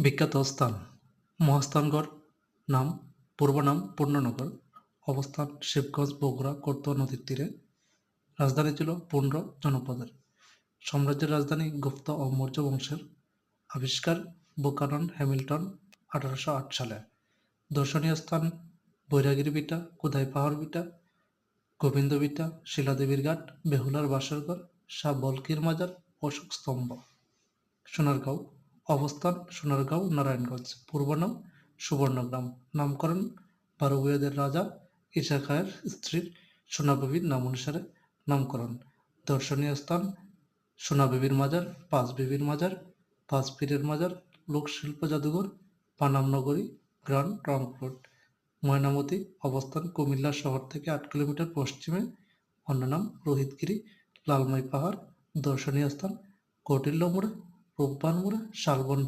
বিখ্যাত স্থান মহাস্থানগড়। নাম পূর্ব নাম পূর্ণনগর। অবস্থান শিবগঞ্জ, বগুড়া, করতোয়া নদীর তীরে। রাজধানী ছিল পুন্ড্র জনপদের। সাম্রাজ্যের রাজধানী গুপ্ত ও মৌর্য বংশের। আবিষ্কার বুকানন হ্যামিল্টন 1808 সালে। দর্শনীয় স্থান বৈরাগীর বিটা, কোদাই পাহাড় বিটা, গোবিন্দ বিটা, শিলাদেবীর ঘাট, বেহুলার বাসরঘর, শাহ বলকির মাজার, অশোক স্তম্ভ। সোনারগাঁও। অবস্থান সোনারগাঁও, নারায়ণগঞ্জ। পূর্ব নাম সুবর্ণগ্রাম। নামকরণ বারো রাজা ঈশা খাঁর স্ত্রীর সোনাবিবির নাম অনুসারে নামকরণ। দর্শনীয় স্থান সোনাবিবির মাজার, পাঁচ বিবির মাজার, পাঁচ পীরের মাজার, লোকশিল্প জাদুঘর, পানাম নগরী, গ্র্যান্ড ট্রাঙ্ক রোড। ময়নামতি। অবস্থান কুমিল্লা শহর থেকে 8 কিলোমিটার পশ্চিমে। অন্য নাম রোহিতগিরি, লালমাই পাহাড়। দর্শনীয় স্থান কৌটিল্য মোড়, রূপবান মোড়, শালবন